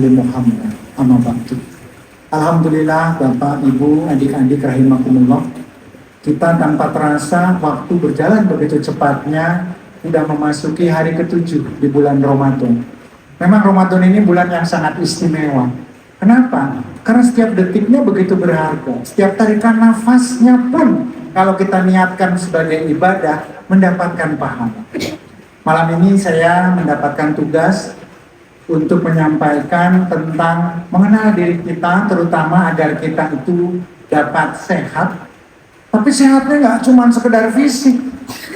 ali Muhammad. Amma ba'du. Alhamdulillah Bapak, Ibu, adik-adik rahimakumullah. Kita tanpa terasa waktu berjalan begitu cepatnya, sudah memasuki hari ke-7 di bulan Ramadan. Memang Ramadan ini bulan yang sangat istimewa. Kenapa? Karena setiap detiknya begitu berharga. Setiap tarikan nafasnya pun kalau kita niatkan sebagai ibadah mendapatkan pahala. Malam ini saya mendapatkan tugas untuk menyampaikan tentang mengenal diri kita, terutama agar kita itu dapat sehat. Tapi sehatnya nggak cuma sekedar fisik,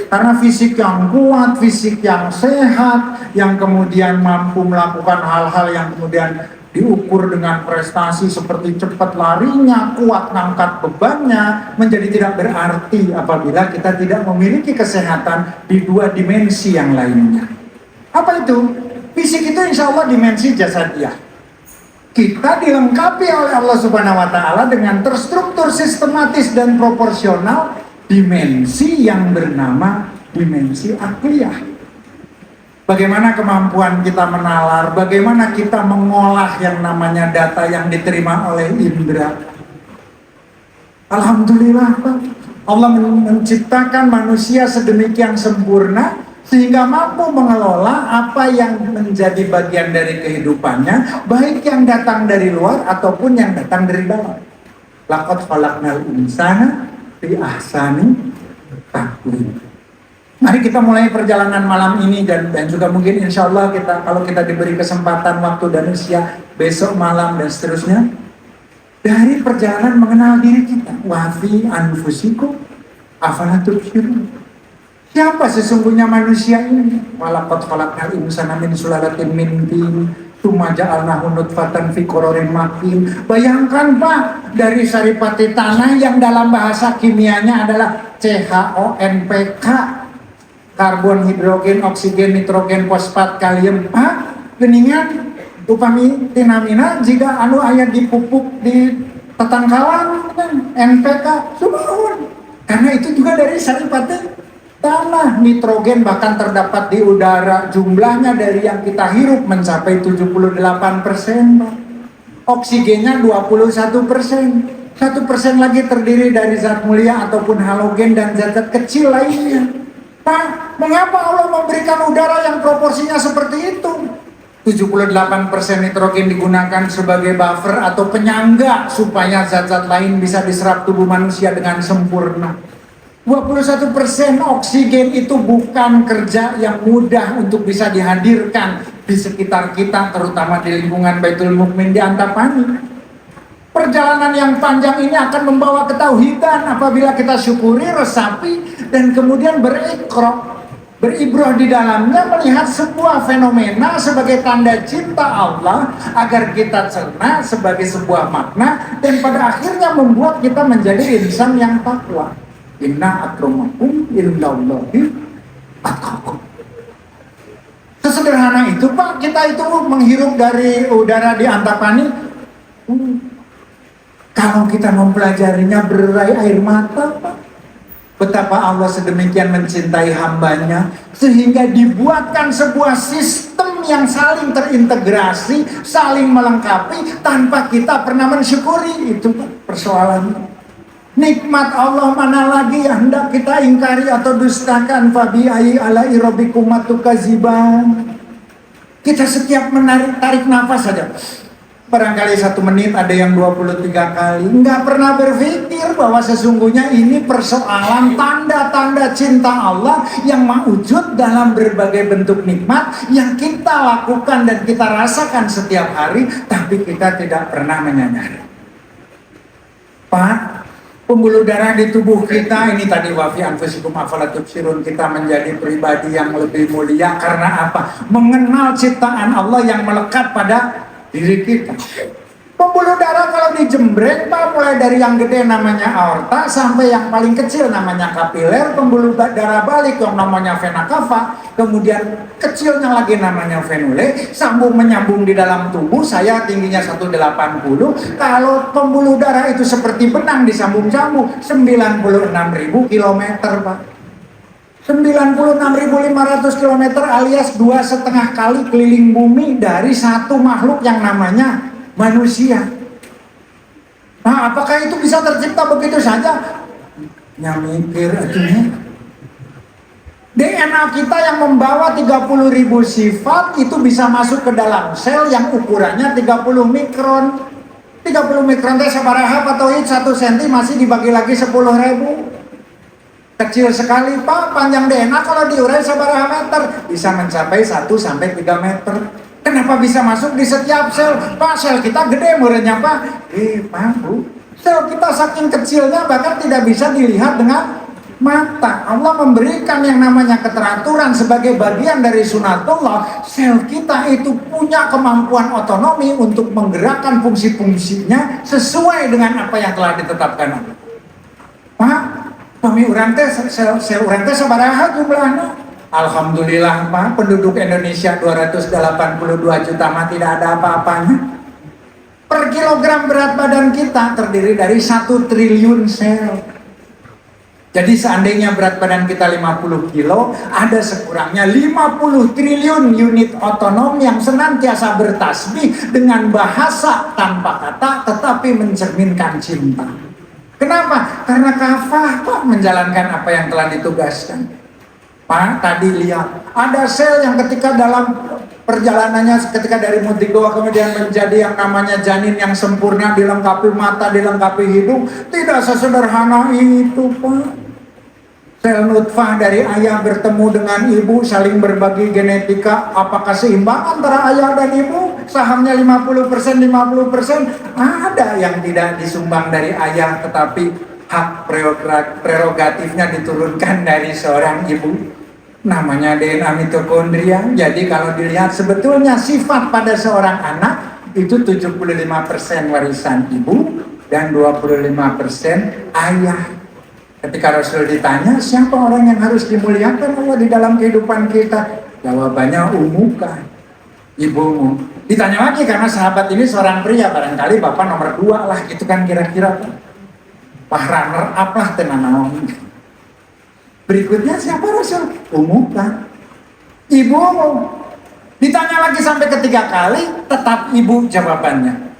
karena fisik yang kuat, fisik yang sehat, yang kemudian mampu melakukan hal-hal yang kemudian diukur dengan prestasi seperti cepat larinya, kuat ngangkat bebannya, menjadi tidak berarti apabila kita tidak memiliki kesehatan di dua dimensi yang lainnya. Apa itu? Fisik itu insya Allah dimensi jasadiah. Kita dilengkapi oleh Allah Subhanahu wa Ta'ala dengan terstruktur, sistematis dan proporsional dimensi yang bernama dimensi akliyah. Bagaimana kemampuan kita menalar, bagaimana kita mengolah yang namanya data yang diterima oleh indera. Alhamdulillah Pak, Allah menciptakan manusia sedemikian sempurna sehingga mampu mengelola apa yang menjadi bagian dari kehidupannya, baik yang datang dari luar ataupun yang datang dari dalam. Laqad khalaqnal insana fi ahsani taqwim. Mari kita mulai perjalanan malam ini dan juga mungkin insya Allah kalau kita diberi kesempatan waktu dan usia besok malam dan seterusnya, dari perjalanan mengenal diri kita. Wa fi anfusikum afala tubsirun. Siapa sesungguhnya manusia ini? Walaqad khalaqnal insana min sulalatin min tin tsumma ja'alnahu nutfatan fi qararin makin. Bayangkan Pak, dari saripati tanah yang dalam bahasa kimianya adalah CHONPK, karbon, hidrogen, oksigen, nitrogen, fosfat, kalium. Geningan upami tinamina jika anu aya di pupuk di tetangkawan kan NPK subuhun. Karena itu juga dari saripati tanah. Nitrogen bahkan terdapat di udara, jumlahnya dari yang kita hirup mencapai 78%. Oksigennya 21%. 1% lagi terdiri dari zat mulia ataupun halogen dan zat-zat kecil lainnya. Pak, mengapa Allah memberikan udara yang proporsinya seperti itu? 78% nitrogen digunakan sebagai buffer atau penyangga supaya zat-zat lain bisa diserap tubuh manusia dengan sempurna. 21% oksigen itu bukan kerja yang mudah untuk bisa dihadirkan di sekitar kita, terutama di lingkungan Baitul Mukmin di Antapani. Perjalanan yang panjang ini akan membawa ketauhidan apabila kita syukuri, resapi, dan kemudian beribrah di dalamnya, melihat sebuah fenomena sebagai tanda cinta Allah agar kita cerna sebagai sebuah makna dan pada akhirnya membuat kita menjadi insan yang takwa. Inna akramakum indallahi atqakum. Sesederhana itu Pak, kita itu menghirup dari udara di Antapani. Kalau kita mempelajarinya berai air mata Pak. Betapa Allah sedemikian mencintai hambanya sehingga dibuatkan sebuah sistem yang saling terintegrasi, saling melengkapi tanpa kita pernah mensyukuri. Itu Pak persoalannya. Nikmat Allah mana lagi yang hendak kita ingkari atau dustakan? Fabi ayyi ala'i rabbikum tukadziban. Kita setiap tarik nafas saja, barangkali 1 menit ada yang 23 kali, nggak pernah berpikir bahwa sesungguhnya ini persoalan tanda-tanda cinta Allah yang mewujud dalam berbagai bentuk nikmat yang kita lakukan dan kita rasakan setiap hari, tapi kita tidak pernah menyadari. Pak, pembuluh darah di tubuh kita ini tadi wafi anfusikum afala tubsirun, kita menjadi pribadi yang lebih mulia karena apa? Mengenal ciptaan Allah yang melekat pada diri kita. Pembuluh darah kalau dijembreng Pak, mulai dari yang gede namanya aorta sampai yang paling kecil namanya kapiler, pembuluh darah balik yang namanya vena cava, kemudian kecilnya lagi namanya venule, sambung menyambung di dalam tubuh. Saya tingginya 180, kalau pembuluh darah itu seperti benang disambung-sambung 96.000 km Pak. 96.500 km alias 2,5 kali keliling bumi dari satu makhluk yang namanya manusia. Nah, apakah itu bisa tercipta begitu saja? Yang mikir atunya. DNA kita yang membawa 30.000 sifat itu bisa masuk ke dalam sel yang ukurannya 30 mikron. 30 mikron teh sabaraha patoid 1 cm masih dibagi lagi 10.000. Kecil sekali Pak, panjang DNA kalau diurai sabaraha meter bisa mencapai 1 sampai 3 meter. Kenapa bisa masuk di setiap sel? Pak, sel kita gede murahnya Pak. Pak Bu, sel kita saking kecilnya bahkan tidak bisa dilihat dengan mata. Allah memberikan yang namanya keteraturan sebagai bagian dari sunatullah. Sel kita itu punya kemampuan otonomi untuk menggerakkan fungsi-fungsinya sesuai dengan apa yang telah ditetapkan Allah. Pak, kami urang teh sel urang teh sabaraha jumlahnya? Alhamdulillah Pak, penduduk Indonesia 282 juta mah tidak ada apa-apanya. Per kilogram berat badan kita terdiri dari 1 triliun sel. Jadi seandainya berat badan kita 50 kilo, ada sekurangnya 50 triliun unit otonom yang senantiasa bertasbih dengan bahasa tanpa kata tetapi mencerminkan cinta. Kenapa? Karena kafah Pak menjalankan apa yang telah ditugaskan. Pak, tadi lihat ada sel yang ketika dalam perjalanannya ketika dari mutigo kemudian menjadi yang namanya janin yang sempurna, dilengkapi mata, dilengkapi hidung, tidak sesederhana itu Pak. Sel nutfah dari ayah bertemu dengan ibu, saling berbagi genetika. Apakah seimbang antara ayah dan ibu? Sahamnya 50%, 50%. Ada yang tidak disumbang dari ayah, tetapi hak prerogatifnya diturunkan dari seorang ibu. Namanya DNA mitokondria. Jadi kalau dilihat sebetulnya sifat pada seorang anak itu 75% warisan ibu dan 25% ayah. Ketika Rasul ditanya, siapa orang yang harus dimuliakan Allah di dalam kehidupan kita? Jawabannya umuka, ibumu. Ditanya lagi karena sahabat ini seorang pria, barangkali bapak nomor 2 lah, gitu kan kira-kira. Pak runner up lah tenang. Berikutnya siapa Rasul? Umuka, ibumu. Ditanya lagi sampai ketiga kali, tetap ibu jawabannya.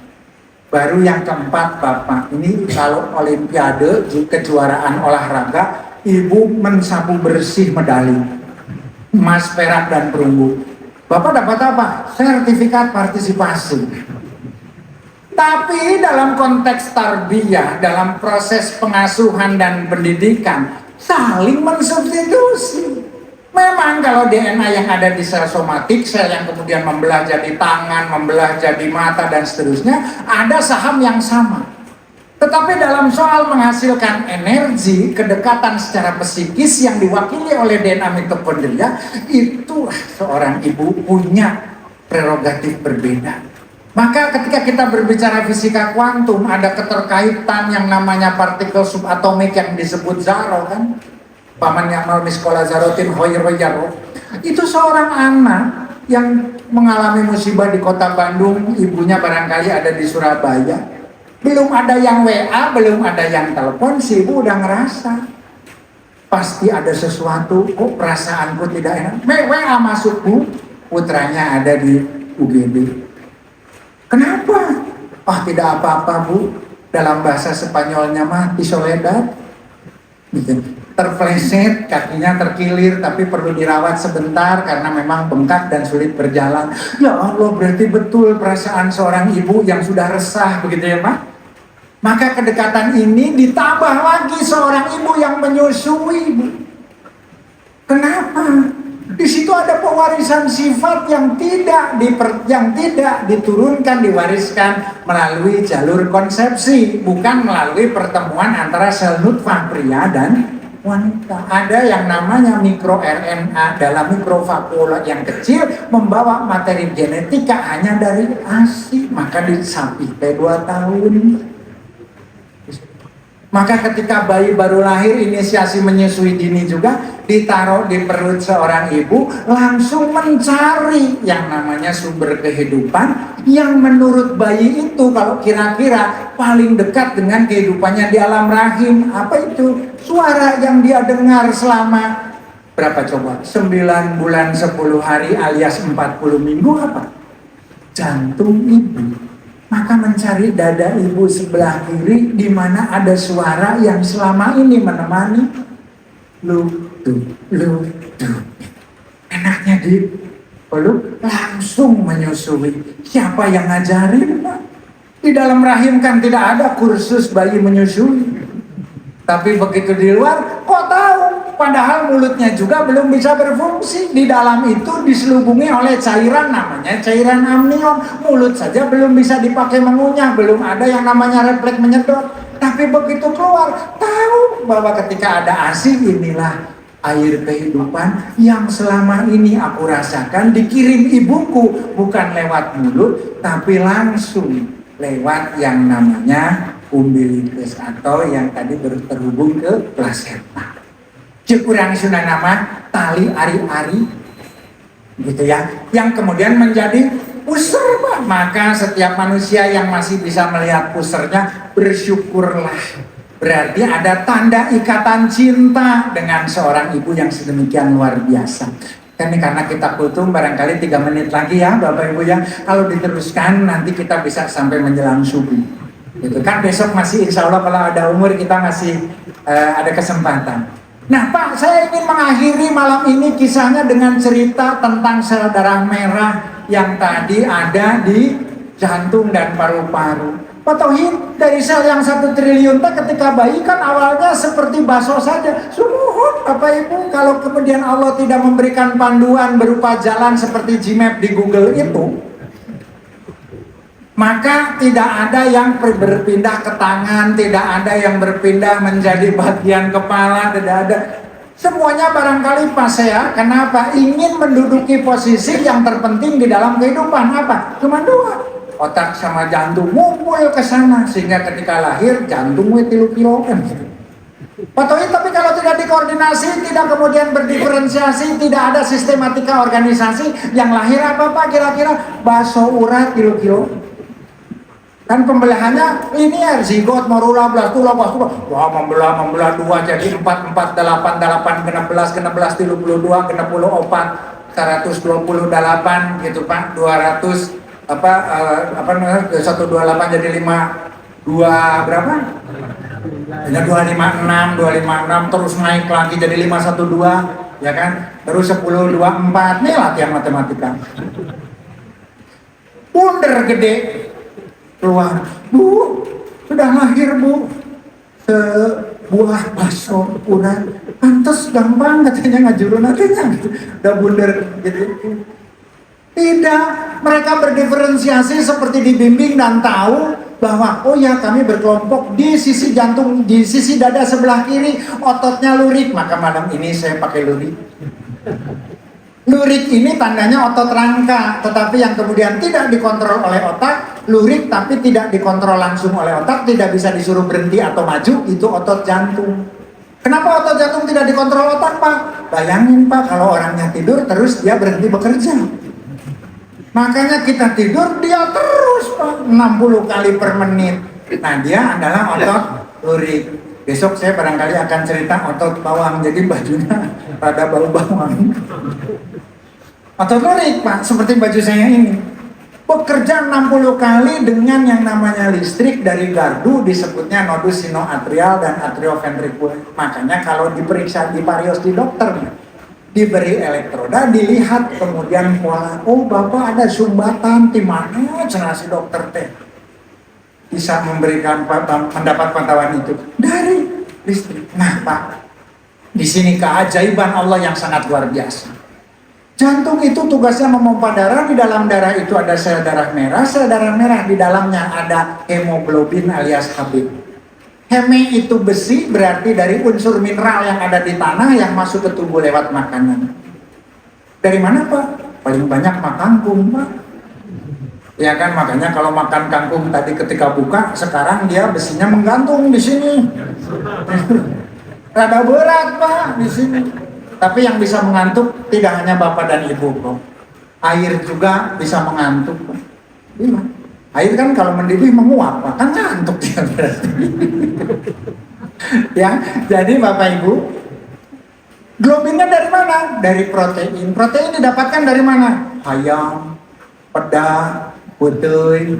Baru yang keempat Bapak, ini kalau olimpiade, kejuaraan olahraga, ibu mensapu bersih medali, emas, perak, dan perunggu. Bapak dapat apa? Sertifikat partisipasi. Tapi dalam konteks tarbiyah, dalam proses pengasuhan dan pendidikan, saling mensubstitusi. Memang kalau DNA yang ada di sel somatik, sel yang kemudian membelah jadi tangan, membelah jadi mata dan seterusnya, ada saham yang sama. Tetapi dalam soal menghasilkan energi, kedekatan secara psikis yang diwakili oleh DNA mitokondria, itu seorang ibu punya prerogatif berbeda. Maka ketika kita berbicara fisika kuantum, ada keterkaitan yang namanya partikel subatomik yang disebut zaro kan? Paman Yamal Miskola Zarotin Hoyroyaro. Itu seorang anak yang mengalami musibah di kota Bandung, ibunya barangkali ada di Surabaya. Belum ada yang WA, belum ada yang telepon, si ibu udah ngerasa pasti ada sesuatu, kok perasaanku tidak enak. WA masuk Bu, putranya ada di UGD. Kenapa? Oh tidak apa-apa Bu, dalam bahasa Spanyolnya mati soledad. Gitu. Terpleset, kakinya terkilir, tapi perlu dirawat sebentar karena memang bengkak dan sulit berjalan. Ya Allah, berarti betul perasaan seorang ibu yang sudah resah, begitu ya Pak? Maka kedekatan ini ditambah lagi seorang ibu yang menyusui. Kenapa? Di situ ada pewarisan sifat yang tidak diturunkan, diwariskan melalui jalur konsepsi, bukan melalui pertemuan antara sel nutfah pria dan wanita. Ada yang namanya mikro RNA dalam mikrovakula yang kecil membawa materi genetika hanya dari ASI. Maka di sapi 2 tahun. Maka ketika bayi baru lahir, inisiasi menyusui dini juga ditaruh di perut seorang ibu, langsung mencari yang namanya sumber kehidupan yang menurut bayi itu kalau kira-kira paling dekat dengan kehidupannya di alam rahim. Apa itu? Suara yang dia dengar selama berapa coba? 9 bulan 10 hari alias 40 minggu apa? Jantung ibu. Maka mencari dada ibu sebelah kiri di mana ada suara yang selama ini menemani. Lu tuh. Enaknya dipeluk langsung menyusui. Siapa yang ngajarin, Pak? Di dalam rahim kan tidak ada kursus bayi menyusui. Tapi begitu di luar, kok tahu? Padahal mulutnya juga belum bisa berfungsi. Di dalam itu diselubungi oleh cairan, namanya cairan amnion. Mulut saja belum bisa dipakai mengunyah, belum ada yang namanya refleks menyedot. Tapi begitu keluar, tahu bahwa ketika ada ASI, inilah air kehidupan yang selama ini aku rasakan dikirim ibuku, bukan lewat mulut, tapi langsung lewat yang namanya umbilikus atau yang tadi terhubung ke plasenta. Kurang sudah nama tali ari-ari gitu ya, yang kemudian menjadi puser, Pak. Maka setiap manusia yang masih bisa melihat pusernya, bersyukurlah. Berarti ada tanda ikatan cinta dengan seorang ibu yang sedemikian luar biasa. Karena kita kultum barangkali 3 menit lagi ya Bapak Ibu ya. Kalau diteruskan nanti kita bisa sampai menjelang subuh. Gitu kan, besok masih insya Allah kalau ada umur kita masih ada kesempatan. Nah Pak, saya ingin mengakhiri malam ini kisahnya dengan cerita tentang sel darah merah yang tadi ada di jantung dan paru-paru. Pak Tauhid, dari sel yang 1 triliun ketika bayi kan awalnya seperti bakso saja. Sumuhun Bapak Ibu, kalau kemudian Allah tidak memberikan panduan berupa jalan seperti Gmap di Google itu, maka tidak ada yang berpindah ke tangan, tidak ada yang berpindah menjadi bagian kepala, tidak ada. Semuanya barangkali pas ya. Kenapa? Ingin menduduki posisi yang terpenting di dalam kehidupan. Apa? Cuma 2. Otak sama jantung ngumpul ke sana, sehingga ketika lahir jantungnya 3 kilo kan gitu. Tapi kalau tidak dikoordinasi, tidak kemudian berdiferensiasi, tidak ada sistematika organisasi, yang lahir apa Pak kira-kira? Bakso urat kilo-kilo. Kan pembelahannya linear, zigot, morula, blastula, wah membelah 2 jadi 4, 8, 8, 16, 32, 64, 128 gitu Pak, 200 128 jadi 2 berapa? Jadi 256 terus naik lagi jadi 512 ya kan? Terus 1024 nih latihan matematika. Bunder gede keluar, Bu, sudah lahir Bu, sebuah bakso urat, pantes gampang katanya ngajurun nantinya gitu, udah bunder gitu. Tidak, mereka berdiferensiasi seperti dibimbing dan tahu bahwa oh ya kami berkelompok di sisi jantung, di sisi dada sebelah kiri ototnya lurik, maka malam ini saya pakai lurik. Lurik ini tandanya otot rangka, tetapi yang kemudian tidak dikontrol oleh otak. Lurik tapi tidak dikontrol langsung oleh otak, tidak bisa disuruh berhenti atau maju, itu otot jantung. Kenapa otot jantung tidak dikontrol otak Pak? Bayangin Pak, kalau orangnya tidur terus dia berhenti bekerja. Makanya kita tidur dia terus Pak, 60 kali per menit. Nah dia adalah otot lurik. Besok saya barangkali akan cerita otot bawang, jadi bajunya pada bau bawang. Otot lurik Pak, seperti baju saya ini. Bekerja 60 kali dengan yang namanya listrik dari gardu, disebutnya nodus sinoatrial dan atrioventrikular. Makanya kalau diperiksa di varios di dokter, diberi elektroda, dilihat kemudian pola, oh Bapak ada sumbatan di mana cenah si dokter teh bisa memberikan mendapat pantauan itu dari listrik. Nah Pak, di sini keajaiban Allah yang sangat luar biasa. Jantung itu tugasnya memompa darah, di dalam darah itu ada sel darah merah di dalamnya ada hemoglobin alias Hb. Heme itu besi, berarti dari unsur mineral yang ada di tanah yang masuk ke tubuh lewat makanan. Dari mana Pak? Paling banyak makan kangkung Pak. Ya kan, makanya kalau makan kangkung tadi ketika buka, sekarang dia besinya menggantung di sini. Rada berat Pak di sini. Tapi yang bisa mengantuk tidak hanya Bapak dan Ibu kok. Air juga bisa mengantuk Pak. Iya. Air kan kalau mendidih menguap Pak, kan ngantuk dia berarti. Ya, jadi Bapak Ibu, Globinnya dari mana? Dari protein. Protein didapatkan dari mana? Ayam, peda, putih.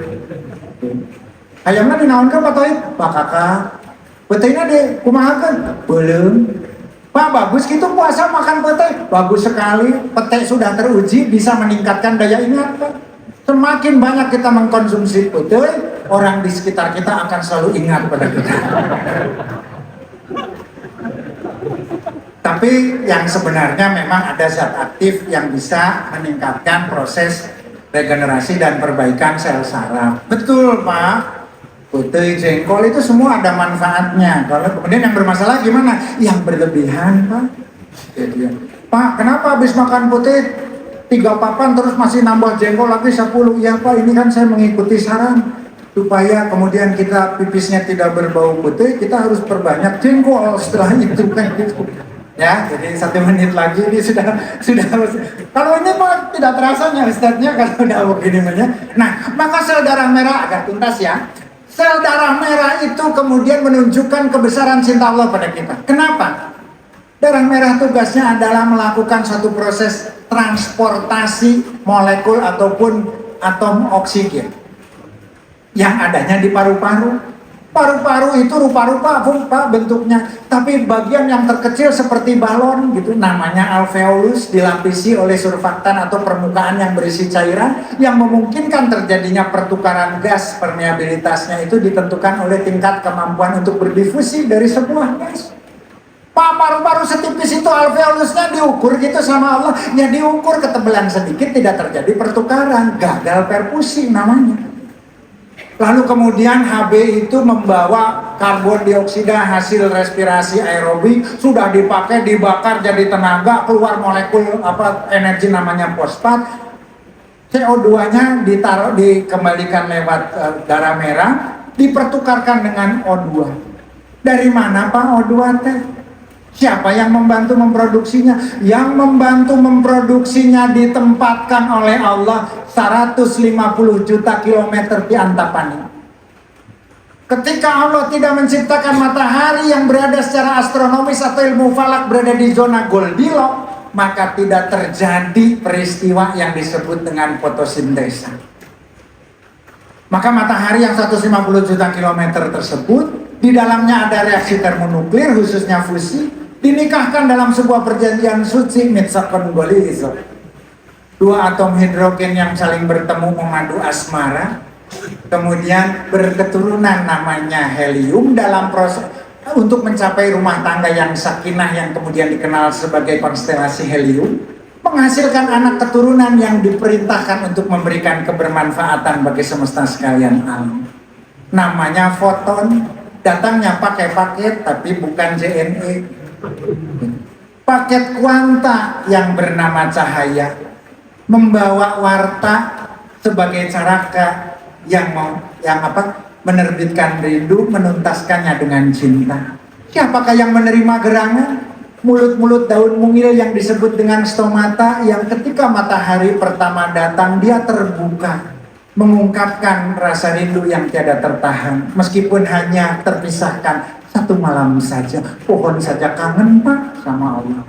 Ayamnya dinaonkeun patoy? Pakaka. Putihnya dikumahakeun? Belum. Pak, bagus gitu puasa makan pete. Bagus sekali. Pete sudah teruji bisa meningkatkan daya ingat, Pak. Semakin banyak kita mengkonsumsi pete, orang di sekitar kita akan selalu ingat pada kita. Tapi yang sebenarnya memang ada zat aktif yang bisa meningkatkan proses regenerasi dan perbaikan sel saraf. Betul, Pak. Putih, jengkol itu semua ada manfaatnya. Kalau kemudian yang bermasalah gimana? Yang berlebihan, Pak. Jadi, Pak, kenapa habis makan putih 3 papan terus masih nambah jengkol lagi 10? Ya, Pak, ini kan saya mengikuti saran. Supaya kemudian kita pipisnya tidak berbau putih, kita harus perbanyak jengkol setelah itu kan gitu. Ya, jadi 1 menit lagi ini sudah. Kalau ini Pak tidak terasanya Ustadznya kalau udah begini banyak. Nah, maka sel darah merah agak tuntas ya. Sel darah merah itu kemudian menunjukkan kebesaran cinta Allah pada kita. Kenapa? Darah merah tugasnya adalah melakukan satu proses transportasi molekul ataupun atom oksigen yang adanya di paru-paru. Paru-paru itu rupa-rupa Pak bentuknya, tapi bagian yang terkecil seperti balon gitu, namanya alveolus, dilapisi oleh surfaktan atau permukaan yang berisi cairan yang memungkinkan terjadinya pertukaran gas. Permeabilitasnya itu ditentukan oleh tingkat kemampuan untuk berdifusi dari sebuah gas. Pak, paru-paru setipis itu alveolusnya diukur gitu sama Allah, ya diukur ketebalan sedikit tidak terjadi pertukaran, gagal perfusi namanya. Lalu kemudian Hb itu membawa karbon dioksida hasil respirasi aerobik, sudah dipakai, dibakar jadi tenaga, keluar molekul energi namanya fosfat. CO2-nya dikembalikan lewat darah merah, dipertukarkan dengan O2. Dari mana Pak O2 teh? Siapa yang membantu memproduksinya? Yang membantu memproduksinya ditempatkan oleh Allah 150 juta kilometer di Antapani. Ketika Allah tidak menciptakan matahari yang berada secara astronomis atau ilmu falak berada di zona Goldilocks, maka tidak terjadi peristiwa yang disebut dengan fotosintesa. Maka matahari yang 150 juta kilometer tersebut, di dalamnya ada reaksi termonuklir khususnya fusi, dinikahkan dalam sebuah perjanjian suci mitsaqon ghalidz. 2 atom hidrogen yang saling bertemu memadu asmara, kemudian berketurunan namanya helium dalam proses untuk mencapai rumah tangga yang sakinah yang kemudian dikenal sebagai konstelasi helium, menghasilkan anak keturunan yang diperintahkan untuk memberikan kebermanfaatan bagi semesta sekalian alam. Namanya foton, datangnya pakai paket tapi bukan JNE. Paket kuanta yang bernama cahaya membawa warta sebagai caraka yang menerbitkan rindu, menuntaskannya dengan cinta. Siapakah yang menerima gerangan? Mulut-mulut daun mungil yang disebut dengan stomata, yang ketika matahari pertama datang dia terbuka, mengungkapkan rasa rindu yang tiada tertahan, meskipun hanya terpisahkan 1 malam saja. Pohon saja kangen Pak sama Allah.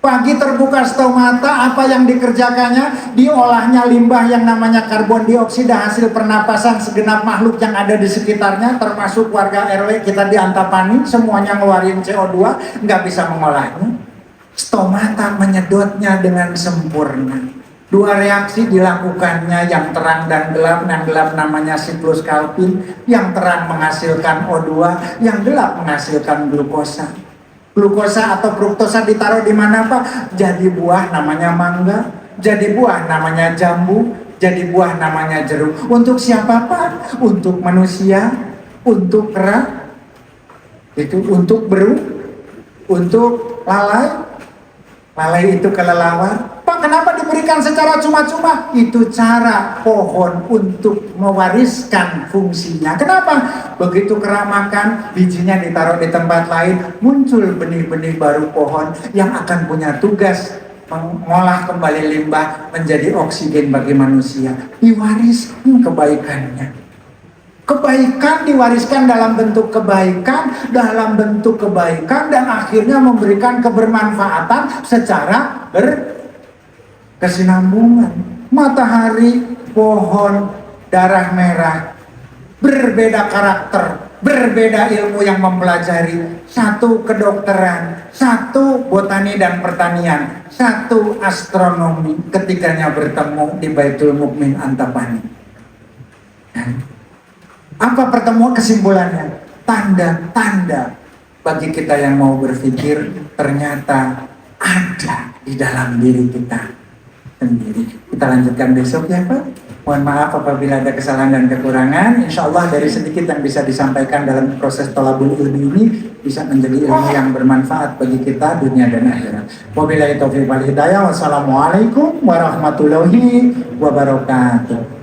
Pagi terbuka stomata, apa yang dikerjakannya? Diolahnya limbah yang namanya karbon dioksida hasil pernapasan segenap makhluk yang ada di sekitarnya, termasuk warga RW kita di Antapani, semuanya ngeluarin CO2, nggak bisa mengolahnya. Stomata menyedotnya dengan sempurna. 2 reaksi dilakukannya, yang terang dan gelap. Yang gelap namanya siklus Calvin, yang terang menghasilkan O2, yang gelap menghasilkan glukosa. Glukosa atau fruktosa ditaruh di mana Pak? Jadi buah namanya mangga, jadi buah namanya jambu, jadi buah namanya jeruk. Untuk siapa Pak? Untuk manusia, untuk kera, itu untuk beru, untuk lalai. Lalai itu kelelawar. Pak, kenapa diberikan secara cuma-cuma? Itu cara pohon untuk mewariskan fungsinya. Kenapa? Begitu kera makan, bijinya ditaruh di tempat lain, muncul benih-benih baru pohon yang akan punya tugas mengolah kembali limbah menjadi oksigen bagi manusia. Diwariskan kebaikannya. Kebaikan diwariskan dalam bentuk kebaikan, dan akhirnya memberikan kebermanfaatan secara berkesinambungan. Matahari, pohon, darah merah, berbeda karakter, berbeda ilmu yang mempelajari. Satu kedokteran, satu botani dan pertanian, satu astronomi. Ketiganya bertemu di Baitul Mukmin Antapani. Apa pertemuan kesimpulannya? Tanda-tanda bagi kita yang mau berpikir ternyata ada di dalam diri kita sendiri. Kita lanjutkan besok ya Pak. Mohon maaf apabila ada kesalahan dan kekurangan. Insya Allah dari sedikit yang bisa disampaikan dalam proses thalabul ilmi ini bisa menjadi ilmu yang bermanfaat bagi kita dunia dan akhirat. Wabillahi taufiq wal hidayah. Wassalamualaikum warahmatullahi wabarakatuh.